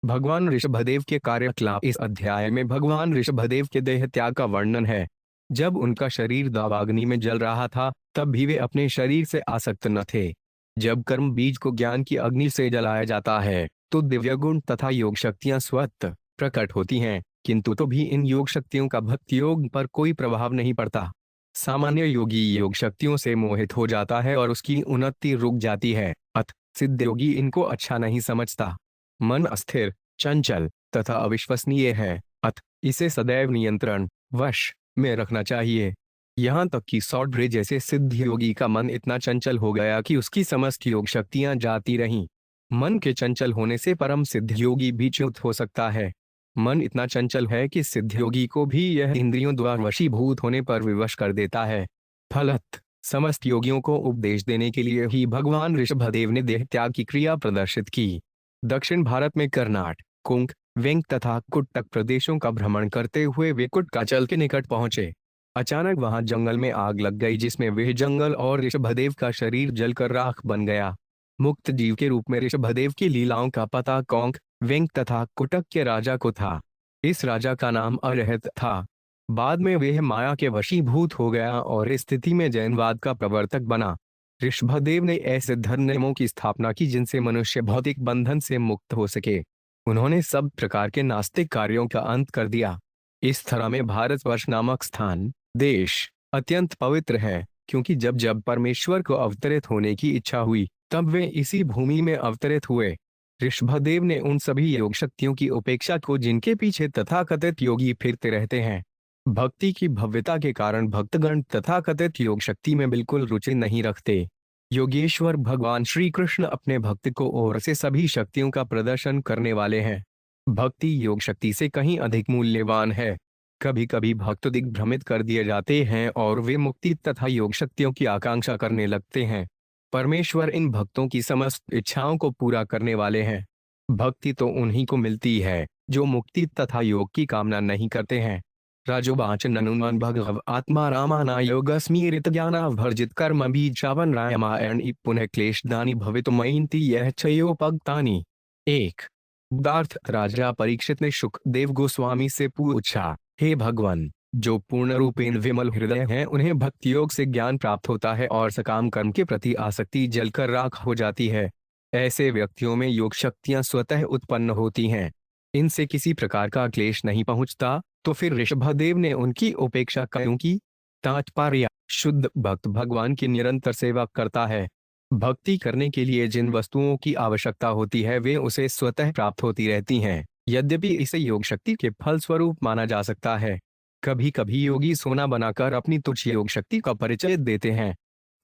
भगवान ऋषभदेव के कार्यकलाप। इस अध्याय में भगवान ऋषभदेव के देह त्याग का वर्णन है। जब उनका शरीर दावाग्नि में जल रहा था, तब भी वे अपने शरीर से आसक्त न थे। जब कर्म बीज को ज्ञान की अग्नि से जलाया जाता है, तो दिव्य गुण तथा योग शक्तियां स्वतः प्रकट होती हैं, किंतु तो भी इन योग शक्तियों का भक्ति योग पर कोई प्रभाव नहीं पड़ता। सामान्य योगी योग शक्तियों से मोहित हो जाता है और उसकी उन्नति रुक जाती है। अथ सिद्ध योगी इनको अच्छा नहीं समझता। मन अस्थिर, चंचल तथा अविश्वसनीय है, अत इसे सदैव नियंत्रण वश में रखना चाहिए। यहाँ तक कि सौड्रे जैसे सिद्ध योगी का मन इतना चंचल हो गया कि उसकी समस्त योग शक्तियां जाती रहीं। मन के चंचल होने से परम सिद्ध योगी भी च्युत हो सकता है। मन इतना चंचल है कि सिद्ध योगी को भी यह इंद्रियों द्वारा वशीभूत होने पर विवश कर देता है। फलत समस्त योगियों को उपदेश देने के लिए ही भगवान ऋषभदेव ने देह त्याग की क्रिया प्रदर्शित की। दक्षिण भारत में कर्नाटक, कुंक, वेंक तथा कुट्टक प्रदेशों का भ्रमण करते हुए वे कुटकाचल के निकट पहुंचे। अचानक वहां जंगल में आग लग गई, जिसमें वह जंगल और ऋषभदेव का शरीर जलकर राख बन गया। मुक्त जीव के रूप में ऋषभदेव की लीलाओं का पता कौंक, वेंक तथा कुटक के राजा को था। इस राजा का नाम अरहत था। बाद में वह माया के वशीभूत हो गया और इस स्थिति में जैनवाद का प्रवर्तक बना। ऋषभदेव ने ऐसे धर्म नियमों की स्थापना की जिनसे मनुष्य भौतिक बंधन से मुक्त हो सके। उन्होंने सब प्रकार के नास्तिक कार्यों का अंत कर दिया। इस तरह में भारतवर्ष नामक स्थान देश अत्यंत पवित्र है, क्योंकि जब जब परमेश्वर को अवतरित होने की इच्छा हुई, तब वे इसी भूमि में अवतरित हुए। ऋषभदेव ने उन सभी योग शक्तियों की उपेक्षा को जिनके पीछे तथाकथित योगी फिरते रहते हैं। भक्ति की भव्यता के कारण भक्तगण तथाकथित योग शक्ति में बिल्कुल रुचि नहीं रखते। योगेश्वर भगवान श्री कृष्ण अपने भक्त को ओर से सभी शक्तियों का प्रदर्शन करने वाले हैं। भक्ति योग शक्ति से कहीं अधिक मूल्यवान है। कभी कभी भक्त दिग्भ्रमित कर दिए जाते हैं और वे मुक्ति तथा योग शक्तियों की आकांक्षा करने लगते हैं। परमेश्वर इन भक्तों की समस्त इच्छाओं को पूरा करने वाले हैं। भक्ति तो उन्हीं को मिलती है जो मुक्ति तथा योग की कामना नहीं करते हैं। राजोवाच ननुमान भगव आत्मा रामाना योगस्मीरित ज्ञानावर्जित कर्म बीजावन रामायण पुनः क्लेशदानी भवितुमयन्ति यह चयोपगतानि। एक उदार्थ राजा परीक्षित ने सुखदेव गोस्वामी से पूछा, हे भगवान, जो पूर्ण रूपेण विमल हृदय हैं उन्हें भक्ति योग से ज्ञान प्राप्त होता है और सकाम कर्म के प्रति आसक्ति जलकर राख हो जाती है। ऐसे व्यक्तियों में योग शक्तियां स्वतः उत्पन्न होती हैं। इनसे किसी प्रकार का क्लेश नहीं पहुंचता। तो फिर ऋषभदेव ने उनकी उपेक्षा क्यों की? तात्पर्य: शुद्ध भक्त भगवान की निरंतर सेवा करता है। भक्ति करने के लिए जिन वस्तुओं की आवश्यकता होती है वे उसे स्वतः प्राप्त होती रहती हैं, यद्यपि इसे योग शक्ति के फल स्वरूप माना जा सकता है। कभी कभी योगी सोना बनाकर अपनी तुच्छ योग शक्ति का परिचय देते हैं।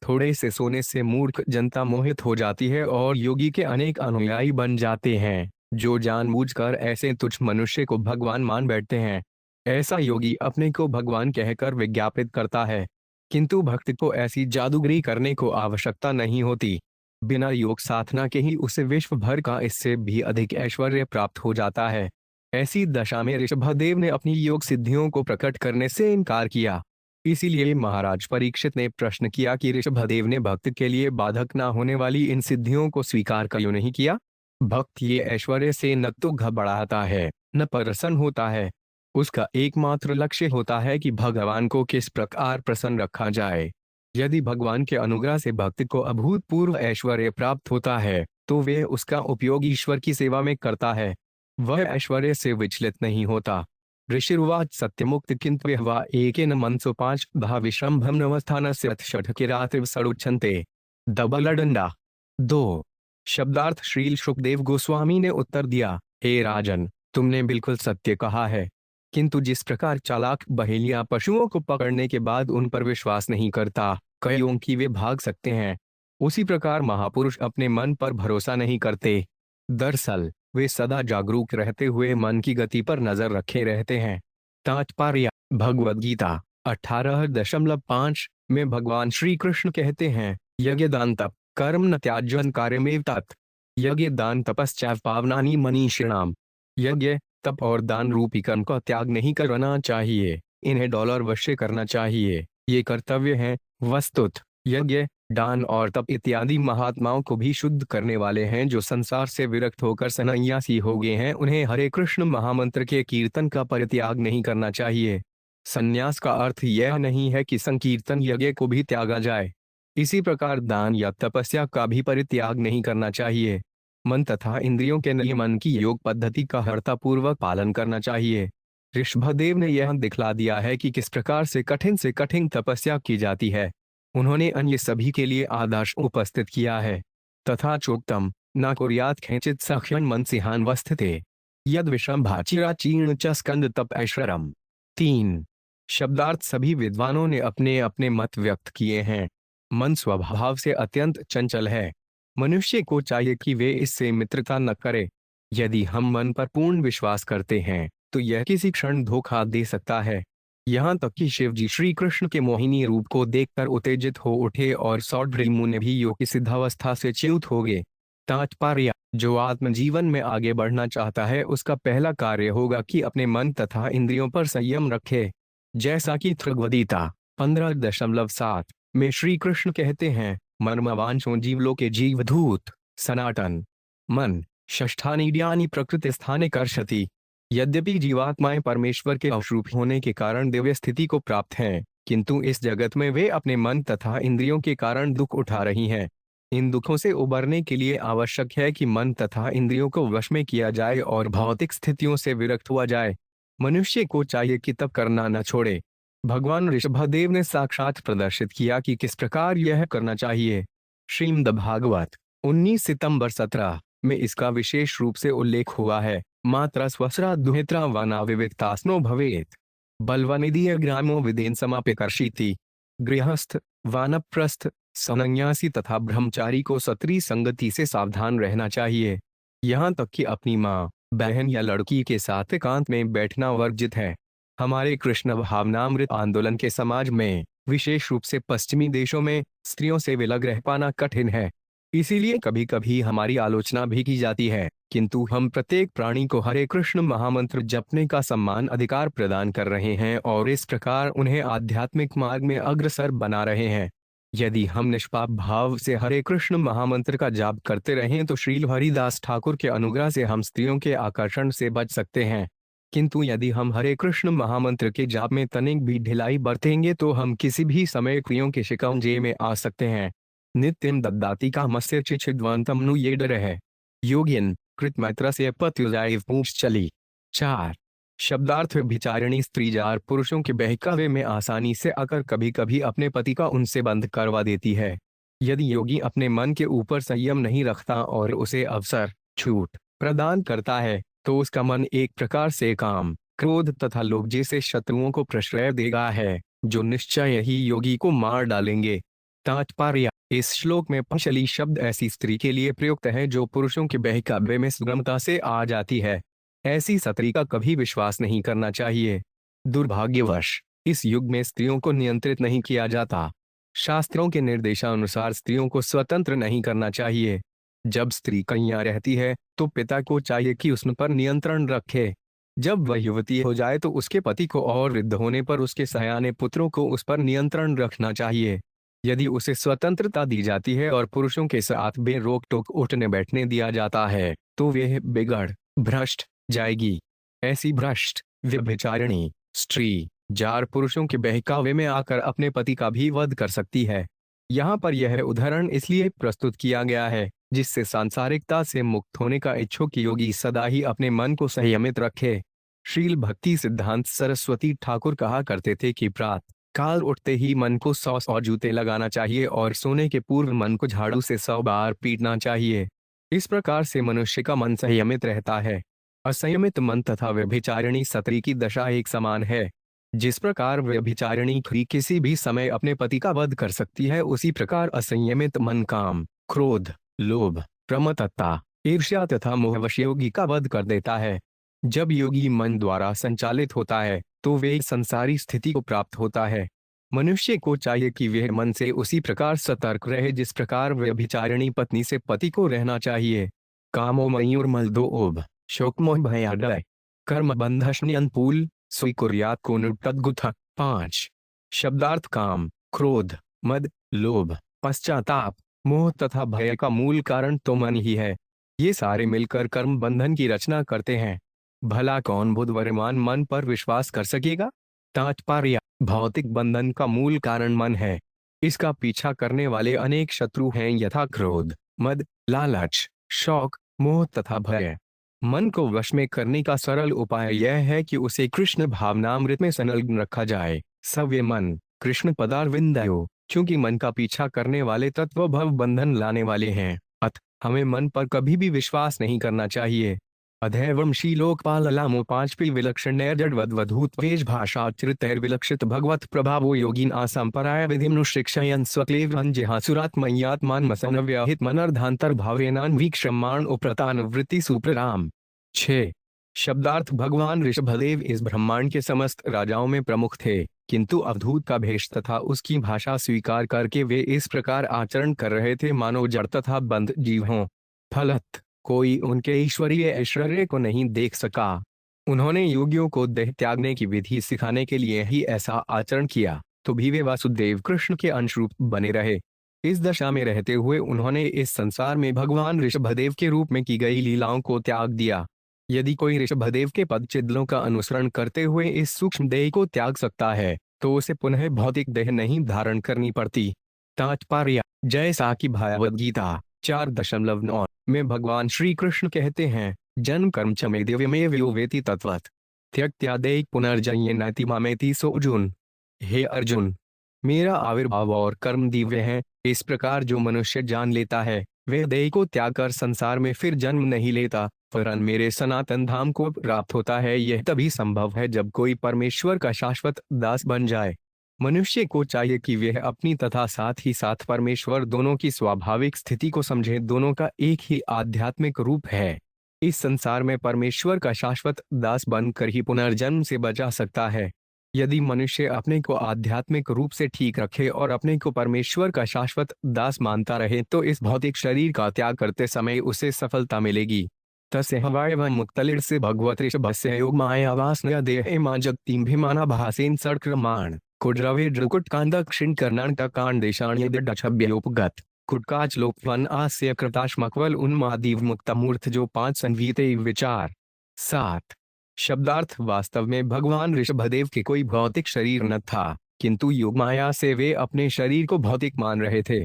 थोड़े से सोने से मूर्ख जनता मोहित हो जाती है और योगी के अनेक अनुयायी बन जाते हैं, जो जानबूझकर ऐसे तुच्छ मनुष्य को भगवान मान बैठते हैं। ऐसा योगी अपने को भगवान कहकर विज्ञापित करता है, किंतु भक्त को ऐसी जादूगरी करने को आवश्यकता नहीं होती। बिना योग साधना के ही उसे विश्व भर का इससे भी अधिक ऐश्वर्य प्राप्त हो जाता है। ऐसी दशा में ऋषभदेव ने अपनी योग सिद्धियों को प्रकट करने से इनकार किया। इसीलिए महाराज परीक्षित ने प्रश्न किया कि ऋषभदेव ने भक्त के लिए बाधक न होने वाली इन सिद्धियों को स्वीकार क्यों नहीं किया। भक्त ये ऐश्वर्य से न तो घबराता है, न प्रसन्न होता है। उसका एकमात्र लक्ष्य होता है कि भगवान को किस प्रकार प्रसन्न रखा जाए। यदि भगवान के अनुग्रह से भक्त को अभूतपूर्व ऐश्वर्य प्राप्त होता है, तो वह उसका उपयोग ईश्वर की सेवा में करता है। वह ऐश्वर्य से विचलित नहीं होता। ऋषिर्वाच सत्यमुक्त किंतु वह एकेन मनसो पांच धा विश्रम्भम नवस्थानस्य षट् किरातिव सड़ुच्छन्ते। दबलडंडा। 2 शब्दार्थ श्रील सुखदेव गोस्वामी ने उत्तर दिया, हे राजन, तुमने बिल्कुल सत्य कहा है, किंतु जिस प्रकार चालाक बहेलियां पशुओं को पकड़ने के बाद उन पर विश्वास नहीं करता, कईयों की वे भाग सकते हैं, उसी प्रकार महापुरुष अपने मन पर भरोसा नहीं करते। दरअसल वे सदा जागरूक रहते हुए मन की गति पर नजर रखे रहते हैं। तात्पर्य: भगवद गीता 18.5 में भगवान श्री कृष्ण कहते हैं, यज्ञ दान तप कर्म न त्याज्यं कार्यमेव तत्। यज्ञ दान तपश्चैव पावनानि मनीषिणाम्। यज्ञ तप और दान रूपी कर्म का त्याग नहीं करना चाहिए, इन्हें डॉलर वश्य करना चाहिए। ये कर्तव्य हैं। वस्तुत यज्ञ दान और तप इत्यादि महात्माओं को भी शुद्ध करने वाले हैं। जो संसार से विरक्त होकर सन्यासी हो गए हैं, उन्हें हरे कृष्ण महामंत्र के कीर्तन का परित्याग नहीं करना चाहिए। संन्यास का अर्थ यह नहीं है कि संकीर्तन यज्ञ को भी त्यागा जाए। इसी प्रकार दान या तपस्या का भी परित्याग नहीं करना चाहिए। मन तथा इंद्रियों के नियमन की योग पद्धति का हर्षपूर्वक पालन करना चाहिए। ऋषभदेव ने यह दिखला दिया है कि किस प्रकार से कठिन तपस्या की जाती है। उन्होंने अन्य सभी के लिए आदर्श उपस्थित किया है। तथा चोक्तम न कुर्यात् खेचित सख्यन मनसिहान वस्थिते यद विषंभाचिराचीर्ण च स्कंद तप ऐश्वरम। 3 शब्दार्थ सभी विद्वानों ने अपने अपने मत व्यक्त किए हैं। मन स्वभाव से अत्यंत चंचल है। मनुष्य को चाहिए कि वे इससे मित्रता न करे। यदि हम मन पर पूर्ण विश्वास करते हैं तो यह किसी क्षण धोखा दे सकता है। यहाँ तक कि शिव जी श्री कृष्ण के मोहिनी रूप को देखकर उत्तेजित हो उठे और सौड्री मुनि भी योग की सिद्धावस्था से च्युत हो गए। तात्पर्य, जो आत्म जीवन में आगे बढ़ना चाहता है उसका पहला कार्य होगा कि अपने मन तथा इंद्रियों पर संयम रखे। जैसा कि थृग्वदीता 15.7 में श्री कृष्ण कहते हैं, मर्मवांशो जीवलोके जीवधूत सनातन मन षष्ठानीड्यानि प्रकृति स्थाने कर्षति। यद्यपि जीवात्माएं परमेश्वर के अंशरूप होने के कारण दिव्य स्थिति को प्राप्त हैं, किंतु इस जगत में वे अपने मन तथा इंद्रियों के कारण दुख उठा रही हैं। इन दुखों से उबरने के लिए आवश्यक है कि मन तथा इंद्रियों को वश में किया जाए और भौतिक स्थितियों से विरक्त हुआ जाए। मनुष्य को चाहिए कि तप करना न छोड़े। भगवान ऋषभदेव ने साक्षात प्रदर्शित किया कि किस प्रकार यह करना चाहिए। श्रीमद् भागवत 19 सितंबर 17 में इसका विशेष रूप से उल्लेख हुआ है। मात्रा स्वसरा दुहित्रा वाना विविक्तास्नो भवेत बलवनिधीय ग्रामो विदेन समाप्यकर्षीति। गृहस्थ, वानप्रस्थ, सन्यासी तथा ब्रह्मचारी को सत्री संगति से सावधान रहना चाहिए। यहाँ तक कि अपनी माँ, बहन या लड़की के साथ एकांत में बैठना वर्जित है। हमारे कृष्ण भावनामृत आंदोलन के समाज में, विशेष रूप से पश्चिमी देशों में, स्त्रियों से विलग रह पाना कठिन है। इसीलिए कभी कभी हमारी आलोचना भी की जाती है, किंतु हम प्रत्येक प्राणी को हरे कृष्ण महामंत्र जपने का सम्मान अधिकार प्रदान कर रहे हैं और इस प्रकार उन्हें आध्यात्मिक मार्ग में अग्रसर बना रहे हैं। यदि हम निष्पाप भाव से हरे कृष्ण महामंत्र का जाप करते रहें तो श्रील हरिदास ठाकुर के अनुग्रह से हम स्त्रियों के आकर्षण से बच सकते हैं। किंतु यदि हम हरे कृष्ण महामंत्र के जाप में तनिक भी ढिलाई बरतेंगे तो हम किसी भी समय क्रियों के शिकंजे में आ सकते हैं। नित्यम दद्दाति कामस्य चिच्छिद्वंतम नु ये डर है योगिन कृतमैत्र से पत्युजाइव पूछ चली। 4 शब्दार्थ विचारिणी स्त्री जार पुरुषों के बहकावे में आसानी से आकर कभी कभी अपने पति का उनसे बंध करवा देती है। यदि योगी अपने मन के ऊपर संयम नहीं रखता और उसे अवसर, छूट प्रदान करता है तो उसका मन एक प्रकार से काम, क्रोध तथा लोभ जैसे शत्रुओं को प्रश्रय देगा है, जो निश्चय ही योगी को मार डालेंगे। तात्पर्य, इस श्लोक में पंचली शब्द ऐसी स्त्री के लिए प्रयुक्त है जो पुरुषों के बहकावे में सुगमता से आ जाती है। ऐसी स्त्री का कभी विश्वास नहीं करना चाहिए। दुर्भाग्यवश इस युग में स्त्रियों को नियंत्रित नहीं किया जाता। शास्त्रों के निर्देशानुसार स्त्रियों को स्वतंत्र नहीं करना चाहिए। जब स्त्री कन्या रहती है तो पिता को चाहिए कि उस पर नियंत्रण रखे। जब वह युवती हो जाए तो उसके पति को और वृद्ध होने पर उसके सयाने पुत्रों को उस पर नियंत्रण रखना चाहिए। यदि उसे स्वतंत्रता दी जाती है और पुरुषों के साथ बेरोक टोक उठने बैठने दिया जाता है तो वह बिगड़, भ्रष्ट जाएगी। ऐसी भ्रष्ट, व्यभिचारिणी स्त्री जार पुरुषों के बहकावे में आकर अपने पति का भी वध कर सकती है। यहाँ पर यह उदाहरण इसलिए प्रस्तुत किया गया है जिससे सांसारिकता से मुक्त होने का इच्छुक योगी सदा ही अपने मन को संयमित रखे। श्रील भक्ति सिद्धांत सरस्वती ठाकुर कहा करते थे कि प्रातः काल उठते ही मन को 100 जूते लगाना चाहिए और सोने के पूर्व मन को झाड़ू से 100 बार पीटना चाहिए। इस प्रकार से मनुष्य का मन संयमित रहता है। असंयमित मन तथा व्यभिचारिणी स्त्री की दशा एक समान है। जिस प्रकार व्यभिचारिणी स्त्री किसी भी समय अपने पति का वध कर सकती है, उसी प्रकार असंयमित मन काम, क्रोध, लोभ, प्रमत्तता, ईर्ष्या तथा मोहवश योगी का वध कर देता है। जब योगी मन द्वारा संचालित होता है तो वे संसारी स्थिति को प्राप्त होता है। मनुष्य को चाहिए कि वह मन से उसी प्रकार सतर्क रहे जिस प्रकार व्यभिचारिणी पत्नी से पति को रहना चाहिए। कामो मयूर्मल्दोभ शोकमोह भयादय कर्म बंधशन्यनपूल स्वीकुर्यात् को 5 शब्दार्थ काम, क्रोध, मद, लोभ, पश्चाताप, मोह तथा भय का मूल कारण तो मन ही है। ये सारे मिलकर कर्म बंधन की रचना करते हैं। भला कौन बुद्धिमान मन पर विश्वास कर सकेगा? तात्पर्य, भौतिक बंधन का मूल कारण मन है। इसका पीछा करने वाले अनेक शत्रु हैं, यथा क्रोध, मद, लालच, शौक, मोह तथा भय। मन को वश में करने का सरल उपाय यह है कि उसे कृष्ण भावनामृत में संलग्न रखा जाए। सव्य मन कृष्ण पदारविंदयो। चूंकि मन का पीछा करने वाले तत्व भव बंधन लाने वाले हैं, अतः हमें मन पर कभी भी विश्वास नहीं करना चाहिए। अधैर्वंशी लोकपाल लामो पांचपी विलक्षण जड़वद्वधूत वेश भाषाचरितैर विलक्षित भगवत प्रभावो योगीन आसंपराय विधिमनु शिक्षयन स्वक्लेवन जिहासुरात्मयात्मान मसनव्याहित मनर्धांतर भावेनान वीक्षमाण उप्रतानुवृत्ति सुप्रराम। 6 शब्दार्थ, भगवान ऋषभदेव इस ब्रह्मांड के समस्त राजाओं में प्रमुख थे, किंतु अवधूत का भेष तथा उसकी भाषा स्वीकार करके वे इस प्रकार आचरण कर रहे थे मानो जड़ तथा बंध जीव हों। फलत कोई उनके ईश्वरीय ऐश्वर्य को नहीं देख सका। उन्होंने योगियों को देह त्यागने की विधि सिखाने के लिए ही ऐसा आचरण किया, तो भी वे वासुदेव कृष्ण के अंशरूप बने रहे। इस दशा में रहते हुए उन्होंने इस संसार में भगवान ऋषभदेव के रूप में की गई लीलाओं को त्याग दिया। यदि कोई ऋषभदेव के पद चिन्हों का अनुसरण करते हुए इस सूक्ष्म देह को त्याग सकता है, तो उसे पुनः भौतिक देह नहीं धारण करनी पड़ती। तात्पर्य, जैसा कि भागवत गीता 4.9 में भगवान श्री कृष्ण कहते हैं, जन्म कर्म च मे दिव्यमेव यो वेति तत्वत् त्यक्त्यादेह पुनर्जन्य नैति मामेति। सो अर्जुन, हे अर्जुन, मेरा आविर्भाव और कर्म दिव्य है। इस प्रकार जो मनुष्य जान लेता है, वह देह को त्याग कर संसार में फिर जन्म नहीं लेता, वरन मेरे सनातन धाम को प्राप्त होता है। यह तभी संभव है जब कोई परमेश्वर का शाश्वत दास बन जाए। मनुष्य को चाहिए कि वह अपनी तथा साथ ही साथ परमेश्वर दोनों की स्वाभाविक स्थिति को समझे। दोनों का एक ही आध्यात्मिक रूप है। इस संसार में परमेश्वर का शाश्वत दास बनकर ही पुनर्जन्म से बचा सकता है। यदि मनुष्य अपने को आध्यात्मिक रूप से ठीक रखे और अपने को परमेश्वर का शाश्वत दास मानता रहे, तो इस भौतिक शरीर का त्याग करते समय उसे सफलता मिलेगी। तस्य हवायवं मुक्तलिर से भगवत ऋषभस्य योग मायावासनया देहे मां जगतीम्भिमाना भासेन सड़क्रमाण कुड्रवे ड्रुकुट कांदक्षिण कर्णान का कांड देशान यद्यछभ्योपगत कुटकाच लोपवन आस्य कृताश्मकवल उन्मादीव मुक्तमूर्थ जो 5 संवीते विचार। 7 शब्दार्थ, वास्तव में भगवान ऋषभदेव के कोई भौतिक शरीर न था, किंतु योगमाया से वे अपने शरीर को भौतिक मान रहे थे।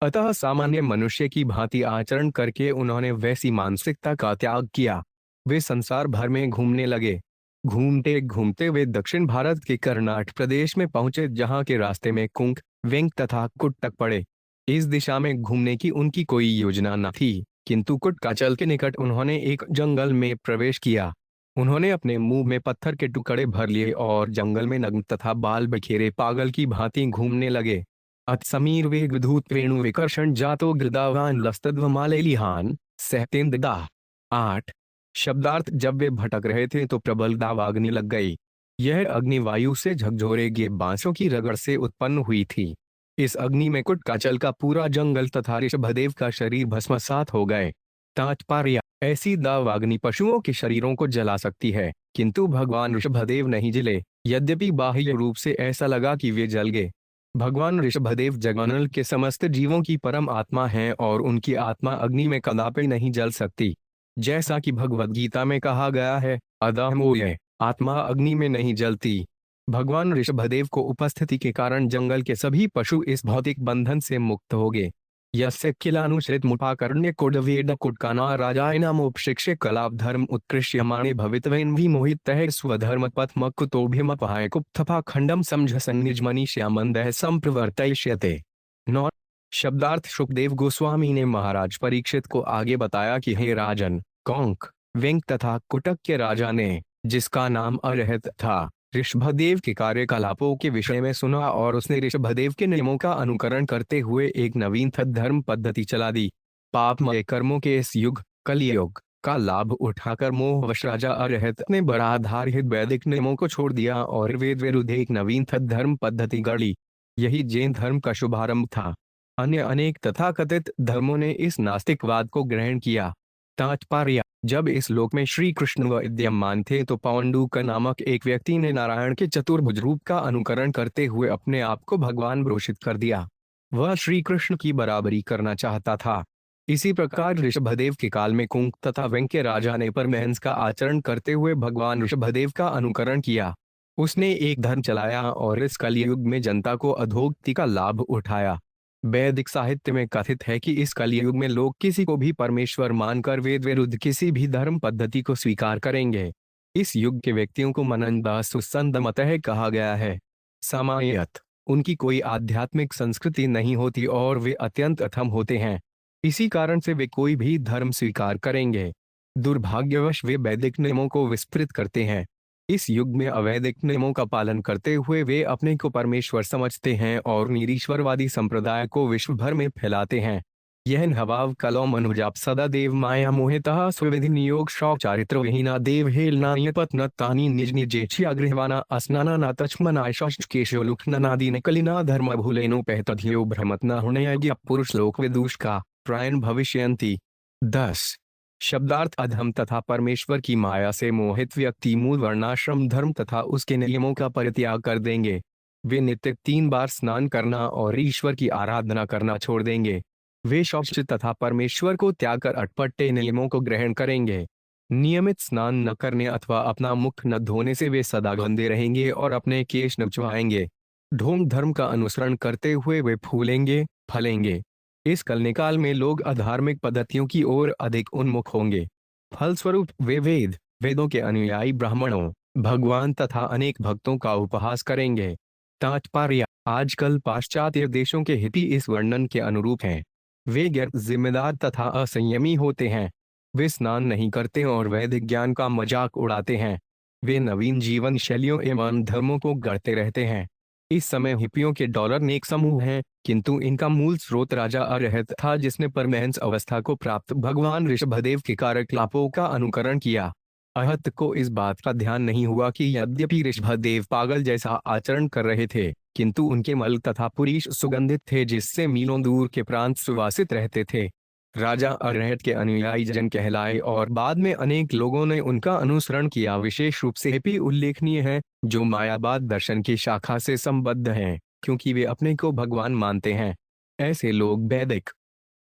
अतः सामान्य मनुष्य की भांति आचरण करके उन्होंने वैसी मानसिकता का त्याग किया। वे संसार भर में घूमने लगे। घूमते घूमते वे दक्षिण भारत के कर्नाटक प्रदेश में पहुंचे, जहां के रास्ते में कुंक, वेंक तथा कुट तक पड़े। इस दिशा में घूमने की उनकी कोई योजना न थी, किंतु कुटकाचल के निकट उन्होंने एक जंगल में प्रवेश किया। उन्होंने अपने मुंह में पत्थर के टुकड़े भर लिए और जंगल में नग्न तथा बाल बिखेरे पागल की भांति घूमने लगे। अत समीर वेग धूत वेणु विकर्षण जातो गृदावान लस्तद्वमालेलिहान सहतेन्द्रदा। 8 शब्दार्थ, जब वे भटक रहे थे तो प्रबल दावाग्नि लग गई। यह अग्नि वायु से झकझोरे गे बांसों की रगड़ से उत्पन्न हुई थी। इस अग्नि में कुटकाचल का पूरा जंगल तथा ऋषभदेव का शरीर भस्मसात हो गए। तात्पर्य, ऐसी दावाग्नि पशुओं के शरीरों को जला सकती है, किंतु भगवान ऋषभदेव नहीं जले। यद्यपि बाह्य रूप से ऐसा लगा कि वे जल गए। भगवान ऋषभदेव जगमंडल के समस्त जीवों की परम आत्मा हैं और उनकी आत्मा अग्नि में कदापि नहीं जल सकती। जैसा कि भगवद गीता में कहा गया है, अदमोय, आत्मा अग्नि में नहीं जलती। भगवान ऋषभदेव को उपस्थिति के कारण जंगल के सभी पशु इस भौतिक बंधन से मुक्त हो गए। यस्य किलानुश्रित मुपाकर्ण्य कुडवेद कुटकाना राजायनामोपशिक्ष्य कलाप धर्म उत्कृष्यमाणे भवितवेन विमोहितः स्वधर्म पथ मकुतोभिमपहाय कुप्थपा खंडम समझ संनिजमनी श्यामंदः संप्रवर्तयिष्यते। 9 शब्दार्थ, सुखदेव गोस्वामी ने महाराज परीक्षित को आगे बताया कि हे राजन, कौंक, वेंक तथा कुटक के राजा ने, जिसका नाम अरहत था, ऋषभदेव के कार्यकलापों के विषय में सुना और उसने ऋषभदेव के नियमों का अनुकरण करते हुए एक नवीन धर्म पद्धति चला दी। पापमय कर्मों के इस युग कलियुग का लाभ उठाकर मोहवश राजा अरहत ने बड़ा आधारहित वैदिक नियमों को छोड़ दिया और वेद विरुद्ध एक नवीन धर्म पद्धति गढ़ी। यही जैन धर्म का शुभारंभ था। अन्य अनेक तथाकथित धर्मों ने इस नास्तिकवाद को ग्रहण किया। तात्पर्य, जब इस लोक में श्री कृष्ण विद्यमान थे तो पौंडुक नामक एक व्यक्ति ने नारायण के चतुर्भुज रूप का अनुकरण करते हुए अपने आप को भगवान घोषित कर दिया। वह श्री कृष्ण की बराबरी करना चाहता था। इसी प्रकार ऋषभदेव के काल में कुंक तथा वेंक के राजा ने परमहंस का आचरण करते हुए भगवान ऋषभदेव का अनुकरण किया। उसने एक धर्म चलाया और इस कलयुग में जनता को अधोगति का लाभ उठाया। वैदिक साहित्य में कथित है कि इस कलयुग में लोग किसी को भी परमेश्वर मानकर वेद विरुद्ध किसी भी धर्म पद्धति को स्वीकार करेंगे। इस युग के व्यक्तियों को मनंदा सुसंदमतः कहा गया है। समायत उनकी कोई आध्यात्मिक संस्कृति नहीं होती और वे अत्यंत अथम होते हैं। इसी कारण से वे कोई भी धर्म स्वीकार करेंगे। दुर्भाग्यवश वे वैदिक नियमों को विस्मृत करते हैं। इस युग में अवैदिक नियमों का पालन करते हुए वे अपने को परमेश्वर समझते हैं और निरीश्वरवादी संप्रदाय को विश्व भर में फैलाते हैं। यह नवाव कलो मनुजाप सदा देव माया मोहितः सुविधि नियोग शौक चारित्र विहीना देव हेलना पत्न तानी निज निजेच्छिया गृहवाना अस्नाना ना तचमना केशो लुखनादि निकलिना धर्म भूलेनो पहतधियो भ्रमत न हुणय पुरुष लोक विदुष का प्रायण भविष्यन्ति। 10 शब्दार्थ अधम तथा परमेश्वर की माया से मोहित व्यक्ति मूल वर्णाश्रम धर्म तथा उसके नियमों का परित्याग कर देंगे। वे नित्य 3 बार स्नान करना और ईश्वर की आराधना करना छोड़ देंगे। वे शौच तथा परमेश्वर को त्याग कर अटपटे नियमों को ग्रहण करेंगे। नियमित स्नान न करने अथवा अपना मुख न धोने से वे सदा गंदे रहेंगे और अपने केश नचवाएंगे। ढोंग धर्म का अनुसरण करते हुए वे फूलेंगे फलेंगे। इस कलनिकाल में लोग अधार्मिक पद्धतियों की ओर अधिक उन्मुख होंगे। फलस्वरूप वे वेदों के अनुयायी ब्राह्मणों, भगवान तथा अनेक भक्तों का उपहास करेंगे। तात्पर्य आजकल पाश्चात्य देशों के हित इस वर्णन के अनुरूप हैं। वे गैर जिम्मेदार तथा असंयमी होते हैं। वे स्नान नहीं करते और वैदिक ज्ञान का मजाक उड़ाते हैं। वे नवीन जीवन शैलियों एवं धर्मों को गढ़ते रहते हैं। इस समय हिप्पियों के डॉलर नेक समूह हैं, किंतु इनका मूल स्रोत राजा अरहत था जिसने परमहंस अवस्था को प्राप्त भगवान ऋषभदेव के कार्यकलापों का अनुकरण किया। अहत को इस बात का ध्यान नहीं हुआ कि यद्यपि ऋषभदेव पागल जैसा आचरण कर रहे थे, किंतु उनके मल तथा पुरीश सुगंधित थे जिससे मीलों दूर के प्रांत सुवासित रहते थे। राजा अरहत के अनुयायी जन कहलाए और बाद में अनेक लोगों ने उनका अनुसरण किया। विशेष रूप से हिप्पी उल्लेखनीय है जो मायावाद दर्शन की शाखा से संबद्ध हैं, क्योंकि वे अपने को भगवान मानते हैं। ऐसे लोग वैदिक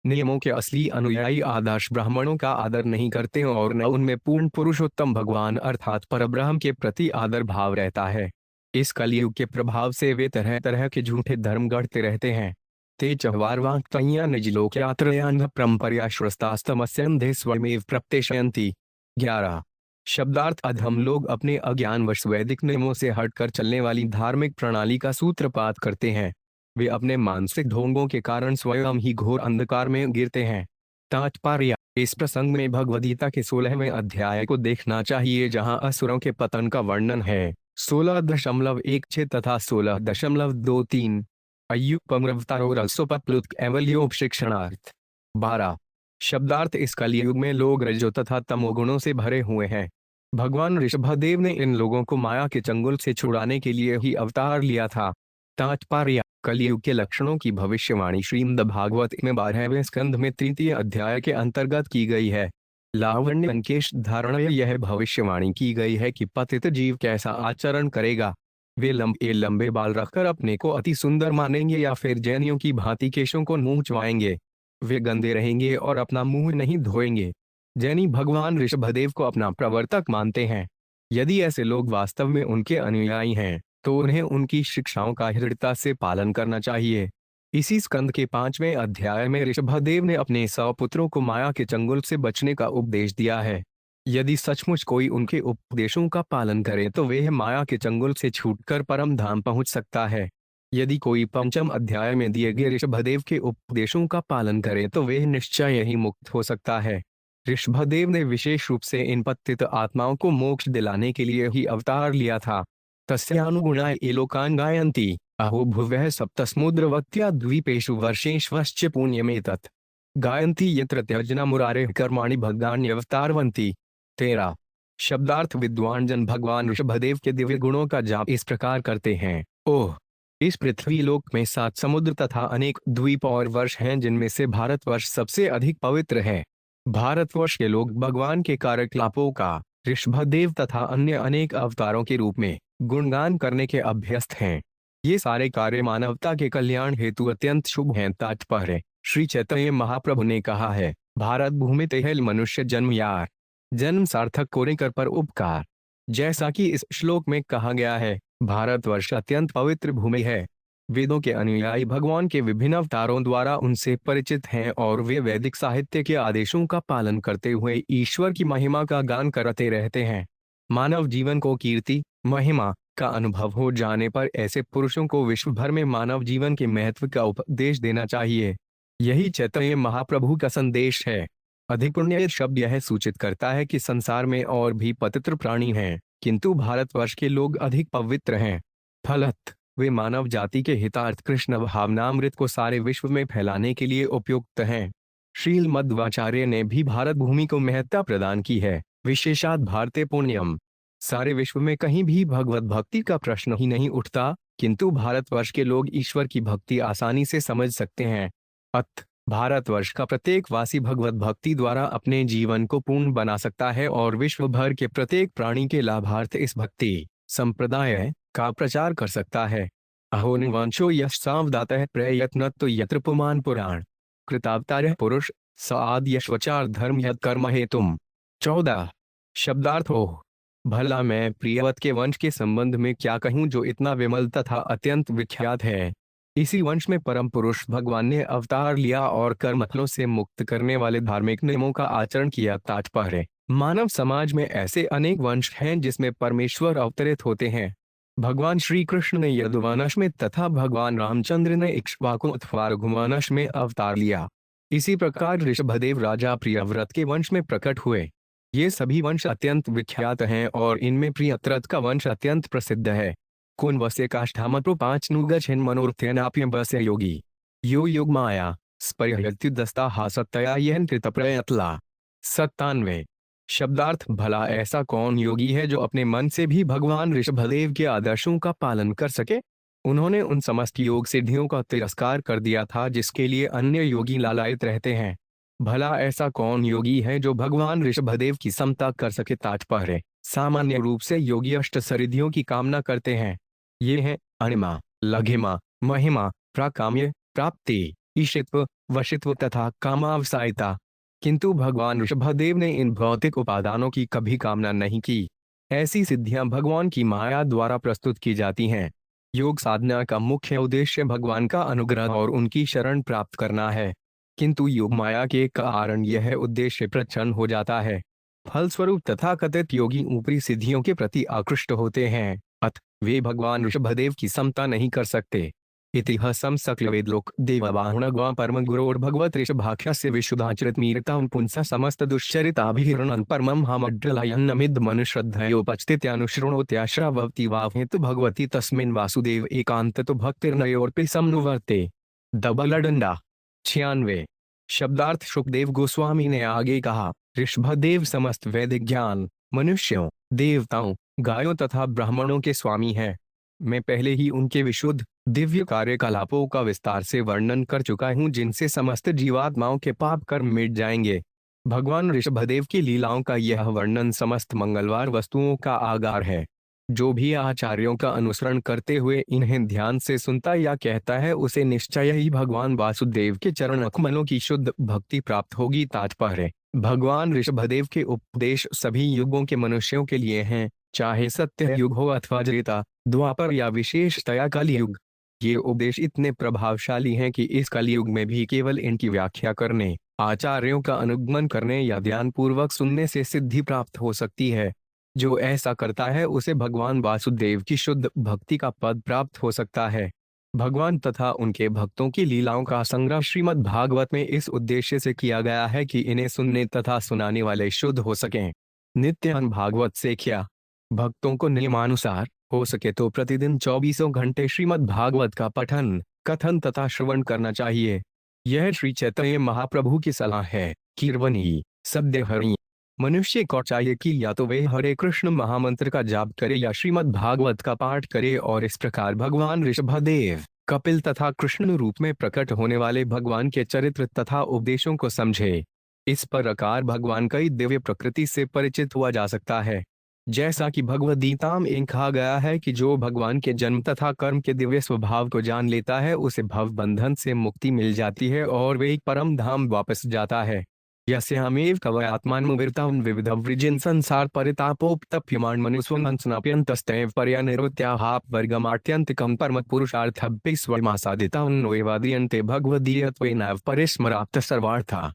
नियमों के असली अनुयायी आदर्श ब्राह्मणों का आदर नहीं करते और न उनमें पूर्ण पुरुषोत्तम भगवान अर्थात परब्रह्म के प्रति आदर भाव रहता है। इस कलयुग के प्रभाव से वे तरह तरह के झूठे धर्म गढ़ते रहते हैं। ते चह्वार्वाक्तया निजलोक्यात्रयान्ध परंपरा श्रस्तास्तमस्यन्धे स्वयमेव प्रत्यक्षयन्ति। 11 शब्दार्थ अधम लोग अपने अज्ञानवश वैदिक नियमों से हटकर चलने वाली धार्मिक प्रणाली का सूत्रपात करते हैं। वे अपने मानसिक ढोंगों के कारण स्वयं ही घोर अंधकार में गिरते हैं। तात्पर्य इस प्रसंग में भगवद्गीता के 16वें अध्याय को देखना चाहिए जहां असुरों के पतन का वर्णन है। 16.16 तथा 16.23 अयुपमृवतारोरसोपप्लुत एवल्योप शिक्षणार्थ। 12 शब्दार्थ इस कलयुग में लोग रजो तथा तमोगुणों से भरे हुए हैं। भगवान ऋषभदेव ने इन लोगों को माया के चंगुल से छुड़ाने के लिए ही अवतार लिया था। तात्पर्य कलयुग के लक्षणों की भविष्यवाणी श्रीमद् भागवत में 12वें स्कंध में 3 अध्याय के अंतर्गत की गई है। लावण्य अंकेश धारण यह भविष्यवाणी की गई है कि पतित जीव कैसा आचरण करेगा। वे लंबे बाल रखकर अपने को अति सुंदर मानेंगे या फिर जैनियों की भांति केशों को नोचवाएंगे। वे गंदे रहेंगे और अपना मुंह नहीं धोएंगे। जैनी भगवान ऋषभदेव को अपना प्रवर्तक मानते हैं। यदि ऐसे लोग वास्तव में उनके अनुयायी हैं तो उन्हें उनकी शिक्षाओं का दृढ़ता से पालन करना चाहिए। इसी स्कंद के 5वें अध्याय में ऋषभदेव ने अपने 100 पुत्रों को माया के चंगुल से बचने का उपदेश दिया है। यदि सचमुच कोई उनके उपदेशों का पालन करे तो वह माया के चंगुल से छूटकर परम धाम पहुंच सकता है। यदि कोई 5वें अध्याय में दिए गए ऋषभदेव के उपदेशों का पालन करे तो वह निश्चय ही मुक्त हो सकता है। ऋषभदेव ने विशेष रूप से इन पतित आत्माओं को मोक्ष दिलाने के लिए ही अवतार लिया था। तस्यानुगुणाय ये लोकान् गायन्ति अहो भुवः सप्तसमुद्रवत्या द्वीपेषु वर्षेष्वश्च पुण्यमेतत् गायन्ति यत्र त्यजना मुरारे कर्माणि भगान्यवतारवन्ति। 13 शब्दार्थ विद्वान जन भगवान ऋषभदेव के दिव्य गुणों का जाप इस प्रकार करते हैं। ओह इस पृथ्वी लोक में 7 समुद्र तथा अनेक द्वीप और वर्ष हैं जिनमें से भारतवर्ष सबसे अधिक पवित्र है। भारतवर्ष के लोग भगवान के कार्यकलापों का ऋषभदेव तथा अन्य अनेक अवतारों के रूप में गुणगान करने के अभ्यस्त हैं। ये सारे कार्य मानवता के कल्याण हेतु अत्यंत शुभ हैं। तात्पर्य: श्री चैतन्य महाप्रभु ने कहा है, भारत भूमि तेहल मनुष्य जन्म यार, जन्म सार्थक कोरे कर पर उपकार। जैसा कि इस श्लोक में कहा गया है, भारतवर्ष अत्यंत पवित्र भूमि है। वेदों के अनुयायी भगवान के विभिन्न अवतारों द्वारा उनसे परिचित हैं और वे वैदिक साहित्य के आदेशों का पालन करते हुए ईश्वर की महिमा का गान करते रहते हैं। मानव जीवन को कीर्ति, महिमा का अनुभव हो जाने पर ऐसे पुरुषों को विश्व भर में मानव जीवन के महत्व का उपदेश देना चाहिए। यही चैतन्य महाप्रभु का संदेश है। अधिक पुण्य शब्द यह सूचित करता है कि संसार में और भी पवित्र प्राणी हैं, किंतु भारतवर्ष के लोग अधिक पवित्र हैं। फलत वे मानव जाति के हितार्थ कृष्ण भावनामृत को सारे विश्व में फैलाने के लिए उपयुक्त हैं। श्रील मध्वाचार्य ने भी भारत भूमि को महत्ता प्रदान की है। विशेषात भारते पुण्यम। सारे विश्व में कहीं भी भगवत भक्ति का प्रश्न ही नहीं उठता, किंतु भारतवर्ष के लोग ईश्वर की भक्ति आसानी से समझ सकते हैं। अतः भारतवर्ष का प्रत्येक वासी भगवत भक्ति द्वारा अपने जीवन को पूर्ण बना सकता है और विश्व भर के प्रत्येक प्राणी के लाभार्थ इस भक्ति संप्रदाय का प्रचार कर सकता है। अहो निवंशो यश सावदातः प्रयत्न तो यत्र पुमान पुराण कृतावतार्य पुरुष साद यशवचार धर्म यद कर्म हेतुम। 14 शब्दार्थ हो। भला मैं प्रियवत के वंश के संबंध में क्या कहूँ जो इतना विमल तथा अत्यंत विख्यात है। इसी वंश में परम पुरुष भगवान ने अवतार लिया और कर्मफलों से मुक्त करने वाले धार्मिक नियमों का आचरण किया। तात्पर्य: मानव समाज में ऐसे अनेक वंश हैं जिसमें परमेश्वर अवतरित होते हैं। भगवान श्री कृष्ण ने यदुवंश में तथा भगवान रामचंद्र ने इक्ष्वाकु अथवा रघुवंश में अवतार लिया। इसी प्रकार ऋषभदेव राजा प्रियव्रत के वंश में प्रकट हुए। ये सभी वंश अत्यंत विख्यात हैं और इनमें प्रियव्रत का वंश अत्यंत प्रसिद्ध है। कौन वस्य काष्ठामप्रो 5 नुगछिन मनोर्थ्यनाप्य वस्य योगी यो योग माया स्पर्यत्युदस्ता हासतया यहन कृतप्रयत्ला। 97 शब्दार्थ: भला ऐसा कौन योगी है जो अपने मन से भी भगवान ऋषभदेव के आदर्शों का पालन कर सके। उन्होंने उन समस्त योग सिद्धियों का तिरस्कार कर दिया था जिसके लिए अन्य योगी लालायित रहते हैं। भला ऐसा कौन योगी है जो भगवान ऋषभदेव की समता कर सके। तात्पर्य: सामान्य रूप से योगी अष्टसिद्धियों की कामना करते हैं। ये हैं अणिमा, लघिमा, महिमा, प्राकाम्य, प्राप्ति, ईशित्व, वशित्व तथा कामावसायिता। किंतु भगवान ऋषभदेव ने इन भौतिक उपादानों की कभी कामना नहीं की। ऐसी सिद्धियां भगवान की माया द्वारा प्रस्तुत की जाती हैं। योग साधना का मुख्य उद्देश्य भगवान का अनुग्रह और उनकी शरण प्राप्त करना है, किंतु योग माया के कारण यह उद्देश्य प्रच्छन्न हो जाता है। फलस्वरूप तथाकथित योगी ऊपरी सिद्धियों के प्रति आकृष्ट होते हैं, अतः वे भगवान ऋषभदेव की समता नहीं कर सकते। इतिहासम सकलवेदलोक देववाहुण परम गुरोर भगवत ऋषभाख्यस्य विशुद्धाचरित मीरतां पुंसा समस्त दुश्चरिताभिहरणं परमं हमड्रलयन्नमिद मनुश्रद्धयोपचित्यानुशृणोत्याश्रावती वाहेतु भगवती तस्मिन् वासुदेव एकांततो भक्तिर्नयोर्पि समनुवर्ते। डबलडंडा। 96 शब्दार्थ: सुखदेव गोस्वामी ने आगे कहा, ऋषभदेव समस्त वैदिक ज्ञान, मनुष्यों, देवताओं, गायों तथा ब्राह्मणों के स्वामी हैं। मैं पहले ही उनके विशुद्ध दिव्य कार्यकलापों का विस्तार से वर्णन कर चुका हूँ जिनसे समस्त जीवात्माओं के पाप कर्म मिट जाएंगे। भगवान ऋषभदेव की लीलाओं का यह वर्णन समस्त मंगलवार वस्तुओं का आगार है। जो भी आचार्यों का अनुसरण करते हुए इन्हें ध्यान से सुनता या कहता है उसे निश्चय ही भगवान वासुदेव के चरण कमलों की शुद्ध भक्ति प्राप्त होगी। तात्पर्य: भगवान ऋषभदेव के उपदेश सभी युगों के मनुष्यों के लिए हैं, चाहे सत्य युग हो अथवा त्रेता, द्वापर या विशेषतया कलयुग। ये उपदेश इतने प्रभावशाली हैं कि इस कलयुग में भी केवल इनकी व्याख्या करने, आचार्यों का अनुगमन करने या ध्यान पूर्वक सुनने से सिद्धि प्राप्त हो सकती है। जो ऐसा करता है उसे भगवान वासुदेव की शुद्ध भक्ति का पद प्राप्त हो सकता है। भगवान तथा उनके भक्तों की लीलाओं का संग्रह श्रीमद् भागवत में इस उद्देश्य से किया गया है कि इन्हें सुनने तथा सुनाने वाले शुद्ध हो सकें। नित्यान भागवत से क्या? भक्तों को नियमानुसार हो सके तो प्रतिदिन 24 घंटे श्रीमद् भागवत का पठन, कथन तथा श्रवण करना चाहिए। यह श्री चैतन्य महाप्रभु की सलाह है। कीर्वनी सद्य हरि। मनुष्य को चाहिए कि या तो वे हरे कृष्ण महामंत्र का जाप करे या श्रीमद् भागवत का पाठ करे और इस प्रकार भगवान ऋषभदेव, कपिल तथा कृष्ण रूप में प्रकट होने वाले भगवान के चरित्र तथा उपदेशों को समझे। इस प्रकार भगवान की दिव्य प्रकृति से परिचित हुआ जा सकता है। जैसा कि भगवद गीता में कहा गया है कि जो भगवान के जन्म तथा कर्म के दिव्य स्वभाव को जान लेता है उसे भव बंधन से मुक्ति मिल जाती है और वे एक परम धाम वापस जाता है। यस्यामेव कवयात्मानुविरतं विविधवृजिन संसार परितापोप्तप्यमान् मनुष्वंसनाप्यन्तस्तैव पर्यनिरुत्याहाप वर्गमात्यन्तिकं परम पुरुषार्थभ्य स्वमासादितान्वेवाद्रियन्ते भगवदीयत्वेनैव परिस्मराप्त सर्वार्था।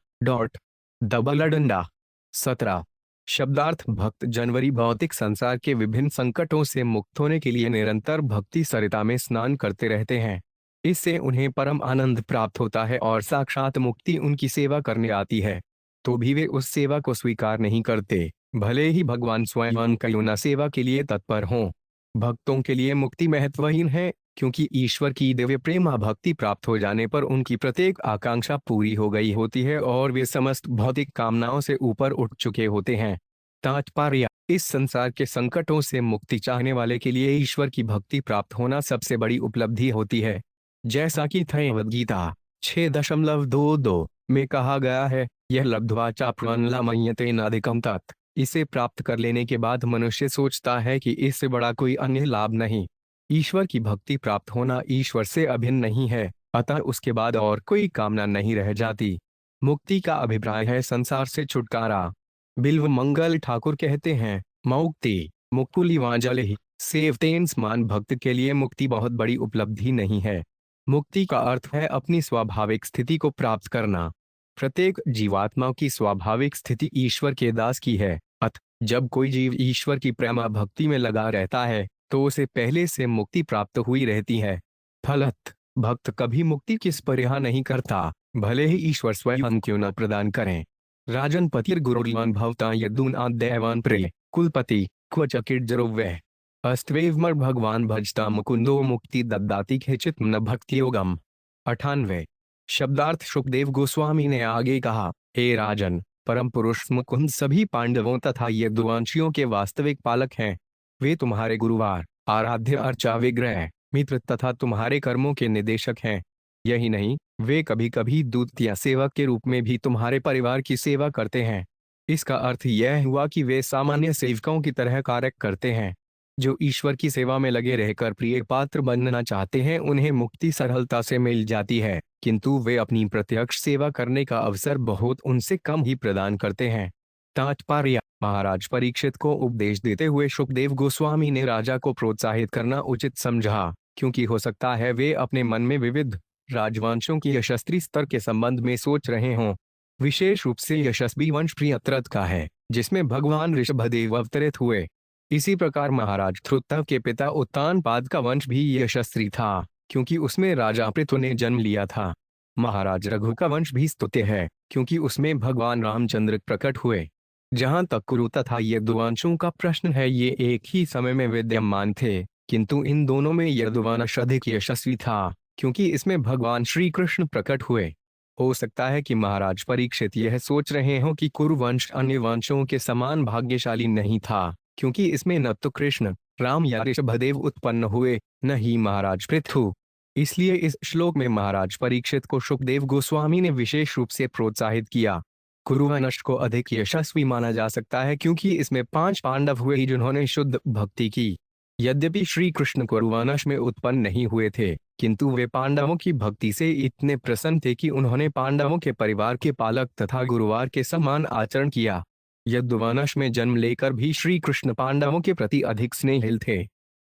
डबल अडंडा 17। शब्दार्थ भक्त जनवरी भौतिक संसार के विभिन्न संकटों से मुक्त होने के लिए निरंतर भक्ति सरिता में स्नान करते रहते हैं। इससे उन्हें परम आनंद प्राप्त होता है और साक्षात मुक्ति उनकी सेवा करने आती है। तो भी वे उस सेवा को स्वीकार नहीं करते, भले ही भगवान स्वयं क्यों न सेवा के लिए तत्पर हों। भक्तों के लिए मुक्ति महत्वहीन है, क्योंकि ईश्वर की दिव्य प्रेमा भक्ति प्राप्त हो जाने पर उनकी प्रत्येक आकांक्षा पूरी हो गई होती है और वे समस्त भौतिक कामनाओं से ऊपर उठ चुके होते हैं। तात्पर्य: इस संसार के संकटों से मुक्ति चाहने वाले के लिए ईश्वर की भक्ति प्राप्त होना सबसे बड़ी उपलब्धि होती है। जैसा कि भगवद गीता 6.22 में कहा गया है, यह लब्ध्वा चाप्यन्नमन्यते नाधिकं तत्। इसे प्राप्त कर लेने के बाद मनुष्य सोचता है कि इससे बड़ा कोई अन्य लाभ नहीं। ईश्वर की भक्ति प्राप्त होना ईश्वर से अभिन्न नहीं है, अतः उसके बाद और कोई कामना नहीं रह जाती। मुक्ति का अभिप्राय है संसार से छुटकारा। बिल्व मंगल ठाकुर कहते हैं, मुक्ति मुकुलिवांजलि सेवतेन समान भक्त के लिए मुक्ति बहुत बड़ी उपलब्धि नहीं है। मुक्ति का अर्थ है अपनी स्वाभाविक स्थिति को प्राप्त करना। प्रत्येक जीवात्मा की स्वाभाविक स्थिति ईश्वर के दास की है। अतः जब कोई जीव ईश्वर की प्रेमा भक्ति में लगा रहता है तो उसे पहले से मुक्ति प्राप्त हुई रहती है। फलत भक्त कभी मुक्ति किस पर यह नहीं करता, भले ही ईश्वर स्वयं क्यों न प्रदान करें। राजन पतिर्गुरुर्वान् भवता यदूनाद् दैवान् प्रिय कुलपति क्वचकिर्जरोव्यः अस्त्वेवमर भगवान भजता मुकुंदो मुक्ति दद्दाति खेचित न भक्ति योगम। 98। शब्दार्थ सुखदेव गोस्वामी ने आगे कहा, हे राजन, परम पुरुष मुकुंद सभी पांडवों तथा यदुवंशियों के वास्तविक पालक हैं। वे तुम्हारे गुरुवार, आराध्य अर्चा विग्रह, मित्र तथा तुम्हारे कर्मों के निदेशक हैं। यही नहीं, वे कभी कभी दूत या सेवक के रूप में भी तुम्हारे परिवार की सेवा करते हैं। इसका अर्थ यह हुआ कि वे सामान्य सेवकों की तरह कार्य करते हैं। जो ईश्वर की सेवा में लगे रहकर प्रिय पात्र बनना चाहते हैं उन्हें मुक्ति सरलता से मिल जाती है, किंतु वे अपनी प्रत्यक्ष सेवा करने का अवसर बहुत उनसे कम ही प्रदान करते हैं। तात्पर्य: महाराज परीक्षित को उपदेश देते हुए सुखदेव गोस्वामी ने राजा को प्रोत्साहित करना उचित समझा, क्योंकि हो सकता है वे अपने मन में विविध राजवंशों की यशस्वी स्तर के संबंध में सोच रहे हों। विशेष रूप से यशस्वी वंश प्रियत्रथ का है, जिसमें भगवान ऋषभदेव अवतरित हुए। इसी प्रकार महाराज ध्रुव के पिता उत्तानपाद का वंश भी यशस्वी था, क्योंकि उसमें राजा पृथु ने जन्म लिया था। महाराज रघु का वंश भी स्तुत्य है, क्योंकि उसमें भगवान रामचंद्र प्रकट हुए। जहां तक कुरु तथा यदुवंशों का प्रश्न है, ये एक ही समय में विद्यमान थे, किंतु इन दोनों में यदुवंश अधिक यशस्वी था, क्योंकि इसमें भगवान श्री कृष्ण प्रकट हुए। हो सकता है कि महाराज परीक्षित यह सोच रहे हों कि कुरु वंश अन्य वंशों के समान भाग्यशाली नहीं था, क्योंकि इसमें न तो कृष्ण, राम या ऋषभदेव उत्पन्न हुए, न ही महाराज पृथु। इसलिए इस श्लोक में महाराज परीक्षित को सुखदेव गोस्वामी ने विशेष रूप से प्रोत्साहित किया। कुरुवंश को अधिक यशस्वी माना जा सकता है, क्योंकि इसमें 5 पांडव हुए ही जिन्होंने शुद्ध भक्ति की। यद्यपि श्री कृष्ण कुरुवंश में उत्पन्न नहीं हुए थे, किंतु वे पांडवों की भक्ति से इतने प्रसन्न थे कि उन्होंने पांडवों के परिवार के पालक तथा गुरुवार के समान आचरण किया। यदुवंश में जन्म लेकर भी श्री कृष्ण पांडवों के प्रति अधिक स्नेहिल थे।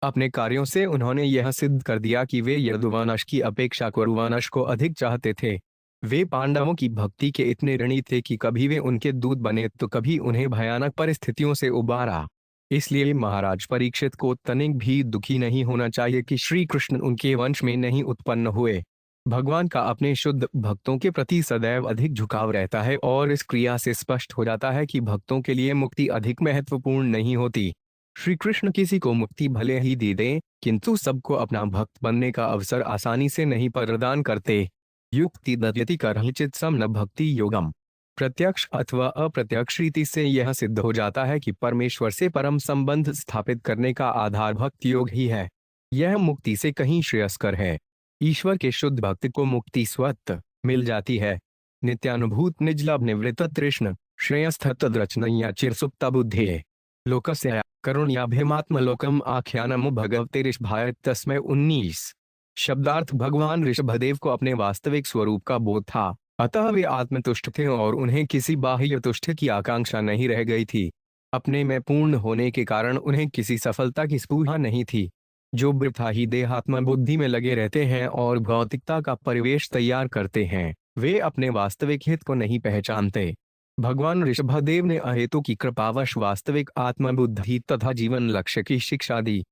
अपने कार्यों से उन्होंने यह सिद्ध कर दिया कि वे यदुवंश की अपेक्षा कुरुवंश को अधिक चाहते थे। वे पांडवों की भक्ति के इतने ऋणी थे कि कभी वे उनके दूत बने तो कभी उन्हें भयानक परिस्थितियों से उबारा। इसलिए महाराज परीक्षित को तनिक भी दुखी नहीं होना चाहिए कि श्री कृष्ण उनके वंश में नहीं उत्पन्न हुए। भगवान का अपने शुद्ध भक्तों के प्रति सदैव अधिक झुकाव रहता है और इस क्रिया से स्पष्ट हो जाता है कि भक्तों के लिए मुक्ति अधिक महत्वपूर्ण नहीं होती। श्री कृष्ण किसी को मुक्ति भले ही दे दें, किंतु सबको अपना भक्त बनने का अवसर आसानी से नहीं प्रदान करते। युक्ति दध्यति करहिचित सम न भक्ति योगम। प्रत्यक्ष अथवा अप्रत्यक्ष रीति से यह सिद्ध हो जाता है कि परमेश्वर से परम संबंध स्थापित करने का आधार भक्ति योग ही है। यह मुक्ति से कहीं श्रेयस्कर है। ईश्वर के शुद्ध भक्त को मुक्ति स्वतः मिल जाती है। नित्यानुभूत निजलभ निवृत्त तृष्ण श्रेयस्थ तद्रचनया चिरसुप्ता बुद्धे लोकस्य करुण्याभिमात्मलोकम आख्यानमो भगवते ऋषभाय तस्मै 19। शब्दार्थ भगवान ऋषभदेव को अपने वास्तविक स्वरूप का बोध था, अतः वे आत्मतुष्ट थे और उन्हें किसी बाह्य तुष्ट की आकांक्षा नहीं रह गई थी। अपने में पूर्ण होने के कारण उन्हें किसी सफलता की स्पृहा नहीं थी। जो वृथा ही देहात्म बुद्धि में लगे रहते हैं और भौतिकता का परिवेश तैयार करते हैं, वे अपने वास्तविक हित को नहीं पहचानते। भगवान ऋषभदेव ने अहेतु की कृपावश वास्तविक आत्मबुद्धि तथा जीवन लक्ष्य की शिक्षा दी।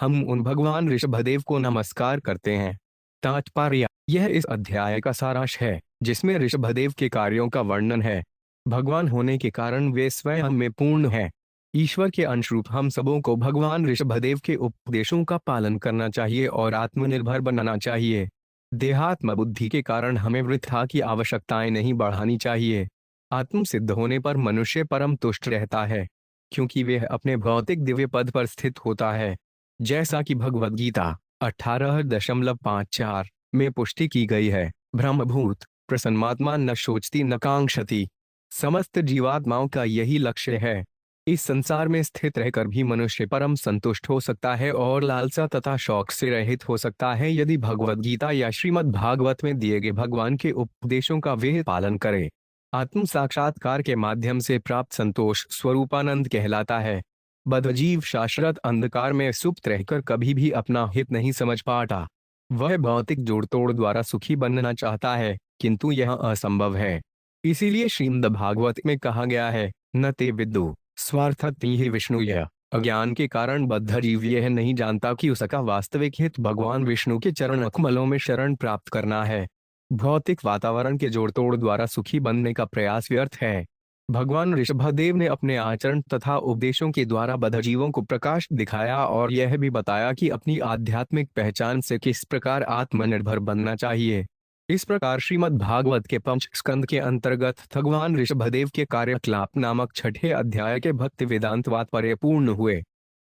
हम उन भगवान ऋषभदेव को नमस्कार करते हैं। तात्पर्य: यह इस अध्याय का सारांश है, जिसमें ऋषभदेव के कार्यों का वर्णन है। भगवान होने के कारण वे स्वयं में पूर्ण हैं। ईश्वर के अंशरूप हम सबों को भगवान ऋषभदेव के उपदेशों का पालन करना चाहिए और आत्मनिर्भर बनाना चाहिए। देहात्म बुद्धि के कारण हमें वृथा की आवश्यकताएं नहीं बढ़ानी चाहिए। आत्म सिद्ध होने पर मनुष्य परम तुष्ट रहता है, क्योंकि वह अपने भौतिक दिव्य पद पर स्थित होता है। जैसा कि भगवद गीता 18.54 में पुष्टि की गई है, ब्रह्मभूत प्रसन्नात्मा न शोचती न कांक्षति। समस्त जीवात्माओं का यही लक्ष्य है। इस संसार में स्थित रहकर भी मनुष्य परम संतुष्ट हो सकता है और लालसा तथा शौक से रहित हो सकता है यदि भगवद गीता या श्रीमद् भागवत में दिए गए भगवान के उपदेशों का वह पालन करे। आत्म साक्षात्कार के माध्यम से प्राप्त संतोष स्वरूपानंद कहलाता है। बद्धजीव शाश्वत अंधकार में सुप्त रहकर कभी भी अपना हित नहीं समझ पाता। वह भौतिक जोड़तोड़ द्वारा सुखी बनना चाहता है, किंतु यह असंभव है। इसीलिए श्रीमद् भागवत में कहा गया है, न ते विद्दु स्वार्थति ही विष्णु। यह अज्ञान के कारण बद्ध जीव यह नहीं जानता कि उसका वास्तविक हित भगवान विष्णु के चरण कमलों में शरण प्राप्त करना है। भौतिक वातावरण के जोड़तोड़ द्वारा सुखी बनने का प्रयास व्यर्थ है। भगवान ऋषभदेव ने अपने आचरण तथा उपदेशों के द्वारा बद्धजीवों को प्रकाश दिखाया और यह भी बताया कि अपनी आध्यात्मिक पहचान से किस प्रकार आत्मनिर्भर बनना चाहिए। इस प्रकार श्रीमद् भागवत के पंच स्कंद के अंतर्गत भगवान ऋषभदेव के कार्यकलाप नामक छठे अध्याय के भक्ति वेदांत तात्पर्य पूर्ण हुए।